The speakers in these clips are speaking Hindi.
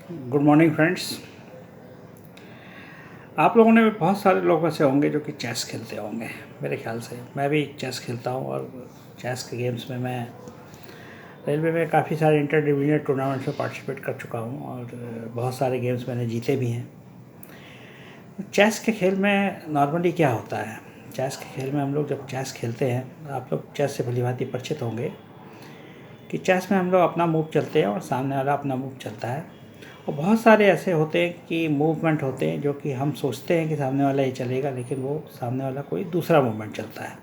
Good morning friends. आप लोगों ने भी बहुत सारे लोग ऐसे होंगे जो कि चेस खेलते होंगे। मेरे ख्याल से मैं भी चेस खेलता हूँ और चेस के गेम्स में मैं रेलवे में काफ़ी सारे इंटर डिवीजन टूर्नामेंट्स में पार्टिसिपेट कर चुका हूँ और बहुत सारे गेम्स मैंने जीते भी हैं। चेस के खेल में नॉर्मली क्या होता है, चेस के खेल में हम लोग जब चेस खेलते हैं, आप लोग चेस से भलीभांति परिचित होंगे कि चेस में हम लोग अपना मूव चलते हैं और सामने वाला अपना मूव चलता है। और बहुत सारे ऐसे होते हैं कि मूवमेंट होते हैं जो कि हम सोचते हैं कि सामने वाला ये चलेगा, लेकिन वो सामने वाला कोई दूसरा मूवमेंट चलता है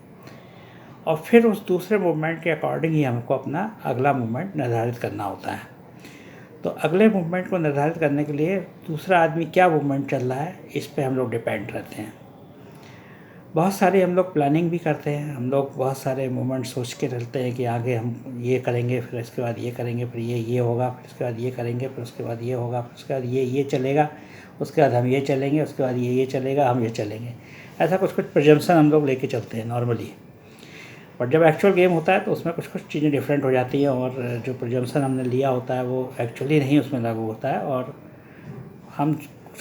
और फिर उस दूसरे मूवमेंट के अकॉर्डिंग ही हमको अपना अगला मूवमेंट निर्धारित करना होता है। तो अगले मूवमेंट को निर्धारित करने के लिए दूसरा आदमी क्या मूवमेंट चल रहा है, इस पे हम लोग डिपेंड रहते हैं। बहुत सारी हम लोग प्लानिंग भी करते हैं, हम लोग बहुत सारे मूवमेंट सोच के चलते हैं कि आगे हम ये करेंगे, फिर इसके बाद ये करेंगे, फिर ये होगा, फिर इसके बाद ये करेंगे, फिर उसके बाद ये होगा, फिर उसके बाद ये चलेगा, उसके बाद हम ये चलेंगे, उसके बाद ये चलेगा, हम ये चलेंगे। ऐसा कुछ प्रोजम्पशन हम लोग लेके चलते हैं नॉर्मली। बट जब एक्चुअल गेम होता है तो उसमें कुछ चीज़ें डिफरेंट हो जाती हैं और जो प्रोजम्पशन हमने लिया होता है वो एक्चुअली नहीं उसमें लागू होता है और हम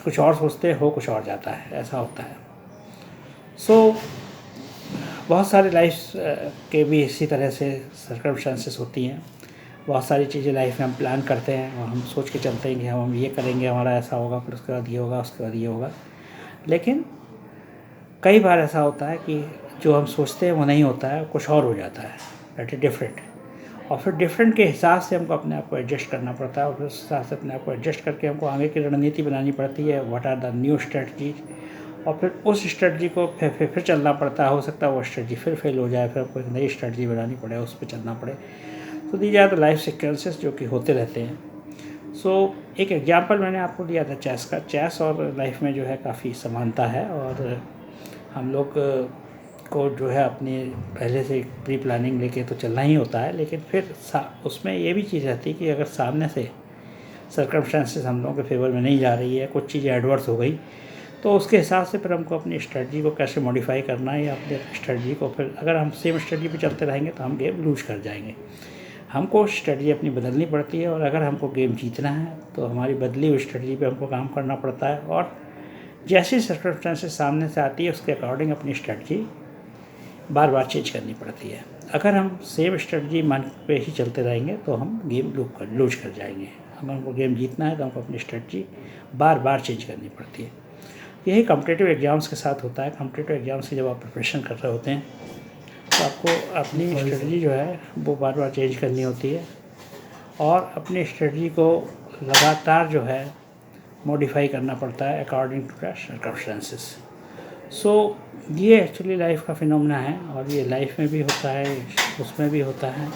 कुछ और सोचते हैं, हो कुछ और जाता है, ऐसा होता है। बहुत सारे लाइफ के भी इसी तरह से सर्कमस्टेंसेस होती हैं। बहुत सारी चीज़ें लाइफ में हम प्लान करते हैं और हम सोच के चलते हैं कि हम ये करेंगे, हमारा ऐसा होगा, फिर उसके बाद ये होगा, उसके बाद ये होगा। लेकिन कई बार ऐसा होता है कि जो हम सोचते हैं वो नहीं होता है, कुछ और हो जाता है, दैट इज़ डिफरेंट। और फिर डिफरेंट के हिसाब से हमको अपने आप को एडजस्ट करना पड़ता है और उस हिसाब से अपने आप को एडजस्ट करके हमको आगे की रणनीति बनानी पड़ती है, what are the new strategy. और फिर उस स्ट्रेटजी को फिर चलना पड़ता है। हो सकता है वो स्ट्रेटजी फिर फेल हो जाए, फिर आपको एक नई स्ट्रेटजी बनानी पड़े, उस पर चलना पड़े। तो these are the life sequences जो कि होते रहते हैं। एक एग्जांपल मैंने आपको दिया था चेस का। चेस और लाइफ में जो है काफ़ी समानता है और हम लोग को जो है अपनी पहले से प्री प्लानिंग लेके तो चलना ही होता है, लेकिन फिर उसमें ये भी चीज़ रहती है कि अगर सामने से सर्कमस्टेंसेस हम लोगों के फेवर में नहीं जा रही है, कुछ चीज़ें एडवर्स हो गई, तो उसके हिसाब से फिर हमको अपनी स्ट्रेटजी को कैसे मॉडिफाई करना है या अपनी स्ट्रेटजी को, फिर अगर हम सेम स्ट्रेटजी पे चलते रहेंगे तो हम गेम लूज कर जाएंगे। हमको स्ट्रेटजी अपनी बदलनी पड़ती है और अगर हमको गेम जीतना है तो हमारी बदली हुई स्ट्रेटजी पे हमको काम करना पड़ता है और जैसी सर्कमस्टेंसेस सामने से आती है उसके अकॉर्डिंग अपनी स्ट्रेटजी बार बार चेंज करनी पड़ती है। अगर हम सेम स्ट्रेटजी मान पे ही चलते रहेंगे तो हम गेम लूज कर जाएंगे। हमको गेम जीतना है तो हमको अपनी स्ट्रेटजी बार बार चेंज करनी पड़ती है। यही कॉम्पिटिटिव एग्ज़ाम्स के साथ होता है। कॉम्पिटिटिव एग्ज़ाम्स की जब आप प्रिपरेशन कर रहे होते हैं तो आपको अपनी स्ट्रेटजी जो है वो बार बार चेंज करनी होती है और अपनी स्ट्रेटजी को लगातार जो है मॉडिफाई करना पड़ता है अकॉर्डिंग टू द सर्कमस्टेंसेस। ये एक्चुअली लाइफ का फिनोमेना है और ये लाइफ में भी होता है, उसमें भी होता है,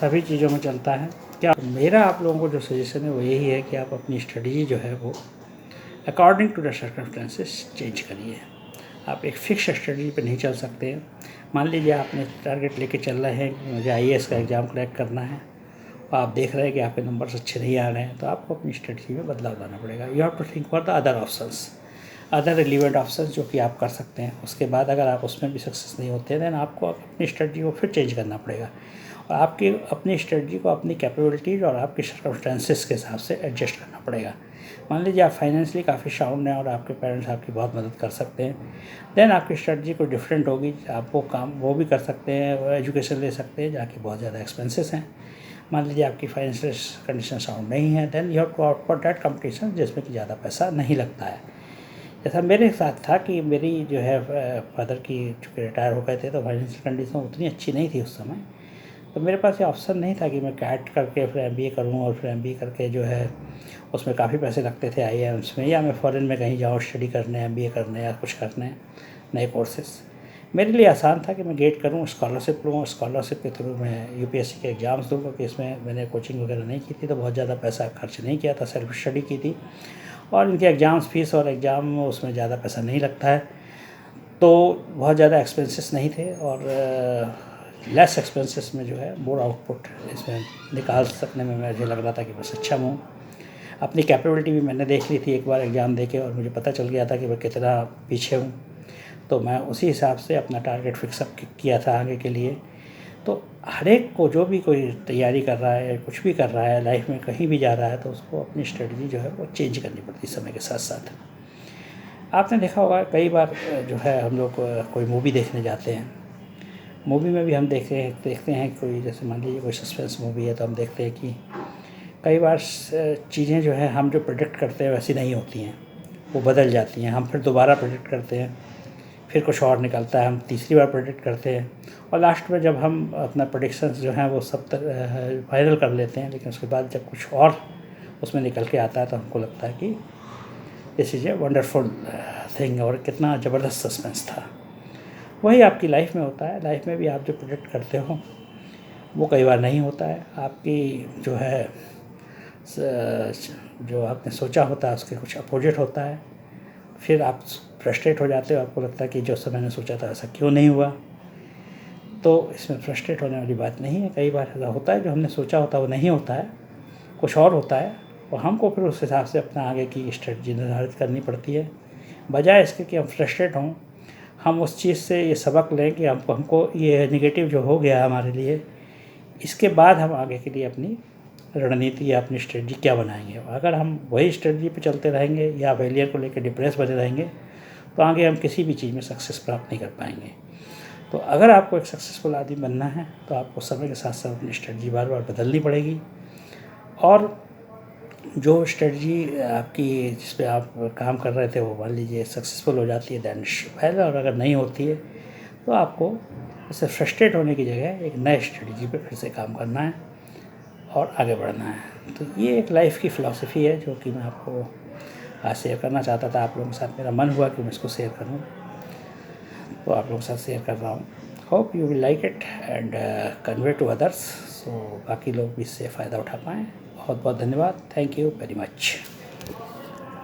सभी चीज़ों में चलता है। क्या मेरा आप लोगों को जो सजेशन है वो यही है कि आप अपनी स्ट्रेटजी जो है वो according to the circumstances change करिए। आप एक फिक्स स्ट्रेटजी पे नहीं चल सकते हैं। मान लीजिए आपने टारगेट लेके चल रहे हैं कि मुझे आईएएस का एग्ज़ाम क्रैक करना है और आप देख रहे हैं कि आपके नंबर्स अच्छे नहीं आ रहे हैं, तो आपको अपनी स्ट्रेटजी में बदलाव लाना पड़ेगा। You have to think for the other options, other relevant options जो कि आप कर सकते हैं। उसके बाद अगर आप उसमें भी सक्सेस नहीं होते दैन आपको अपनी स्ट्रेटजी को फिर चेंज करना पड़ेगा और आपकी अपनी स्ट्रेटजी को अपनी कैपेबिलिटीज़ और आपके सर्कमस्टेंसेस के हिसाब से एडजस्ट करना पड़ेगा। मान लीजिए आप फाइनेंशियली काफ़ी साउंड हैं और आपके पेरेंट्स आपकी बहुत मदद कर सकते हैं, देन आपकी स्ट्रेटजी को डिफरेंट होगी। आप वो भी कर सकते हैं, एजुकेशन ले सकते हैं जाके बहुत ज़्यादा एक्सपेंसेस हैं। मान लीजिए आपकी फाइनेंशियल कंडीशन साउंड नहीं है, then you have to out for that competition जिसमें कि ज़्यादा पैसा नहीं लगता है। जैसा मेरे साथ था कि मेरी जो है फादर की चूँकि रिटायर हो गए थे तो फाइनेंशियल कंडीशन उतनी अच्छी नहीं थी उस समय, तो मेरे पास ये ऑप्शन नहीं था कि मैं कैट करके फिर एमबीए करूँ और फिर एमबीए करके जो है उसमें काफ़ी पैसे लगते थे आईआईएम्स में, या मैं फ़ॉरेन में कहीं जाऊँ स्टडी करने, एमबीए करने या कुछ करने नए कोर्सेस। मेरे लिए आसान था कि मैं गेट करूँ, स्कॉलरशिप लूँ, स्कॉलरशिप के थ्रू मैं यूपीएससी के एग्ज़ाम्स दूँ, क्योंकि इसमें मैंने कोचिंग वगैरह नहीं की थी तो बहुत ज़्यादा पैसा खर्च नहीं किया था, सेल्फ स्टडी की थी और इनके एग्ज़ाम्स फीस और एग्ज़ाम में उसमें ज़्यादा पैसा नहीं लगता है, तो बहुत ज़्यादा एक्सपेंसेस नहीं थे और लेस एक्सपेंसेस में जो है मोर आउटपुट इसमें निकाल सकने में मुझे लग रहा था कि बस अच्छा हूँ। अपनी कैपेबिलिटी भी मैंने देख ली थी एक बार एग्ज़ाम देके और मुझे पता चल गया था कि मैं कितना पीछे हूँ, तो मैं उसी हिसाब से अपना टारगेट फिक्सअप किया था आगे के लिए। तो हर एक को जो भी कोई तैयारी कर रहा है, कुछ भी कर रहा है लाइफ में, कहीं भी जा रहा है, तो उसको अपनी स्ट्रेटजी जो है वो चेंज करनी पड़ती है समय के साथ साथ। आपने देखा होगा कई बार जो है हम लोग कोई मूवी देखने जाते हैं, मूवी में भी हम देखते हैं कोई, जैसे मान लीजिए कोई सस्पेंस मूवी है, तो हम देखते हैं कि कई बार चीज़ें जो है हम जो प्रेडिक्ट करते हैं वैसी नहीं होती हैं, वो बदल जाती हैं। हम फिर दोबारा प्रेडिक्ट करते हैं, फिर कुछ और निकलता है, हम तीसरी बार प्रेडिक्ट करते हैं, और लास्ट में जब हम अपना प्रेडिक्शंस जो हैं वो सब फाइनल कर लेते हैं, लेकिन उसके बाद जब कुछ और उसमें निकल के आता है तो हमको लगता है कि this is a wonderful thing, और कितना ज़बरदस्त सस्पेंस था। वही आपकी लाइफ में होता है। लाइफ में भी आप जो प्रेडिक्ट करते हो वो कई बार नहीं होता है। आपकी जो है जो आपने सोचा होता है उसके कुछ अपोजिट होता है, फिर आप फ्रस्ट्रेट हो जाते हो, आपको लगता है कि जो सब मैंने सोचा था ऐसा क्यों नहीं हुआ। तो इसमें फ्रस्ट्रेट होने वाली बात नहीं है। कई बार ऐसा होता है जो हमने सोचा होता है वो नहीं होता है, कुछ और होता है, और हमको फिर उस हिसाब से अपना आगे की स्ट्रेटजी निर्धारित करनी पड़ती है। बजाय इसके कि हम फ्रस्ट्रेट हों, हम उस चीज़ से ये सबक लें कि हमको ये नेगेटिव जो हो गया हमारे लिए, इसके बाद हम आगे के लिए अपनी रणनीति या अपनी स्ट्रेटजी क्या बनाएंगे। अगर हम वही स्ट्रेटजी पे चलते रहेंगे या फेलियर को लेकर डिप्रेस बने रहेंगे, तो आगे हम किसी भी चीज़ में सक्सेस प्राप्त नहीं कर पाएंगे। तो अगर आपको एक सक्सेसफुल आदमी बनना है तो आपको समय के साथ साथ अपनी स्ट्रेटजी बार बार बदलनी पड़ेगी, और जो स्ट्रेटजी आपकी जिस पे आप काम कर रहे थे वो मान लीजिए सक्सेसफुल हो जाती है दैन वेल, और अगर नहीं होती है तो आपको इससे फ्रस्ट्रेट होने की जगह एक नए स्ट्रेटजी पे फिर से काम करना है और आगे बढ़ना है। तो ये एक लाइफ की फ़िलॉसफी है जो कि मैं आपको आज शेयर करना चाहता था। आप लोगों के साथ मेरा मन हुआ कि मैं इसको शेयर करूँ, तो आप लोगों के साथ शेयर कर रहा हूँ। Hope you will like it and convey to others, so बाकी लोग भी इससे फ़ायदा उठा पाएँ। बहुत बहुत धन्यवाद। Thank you very much.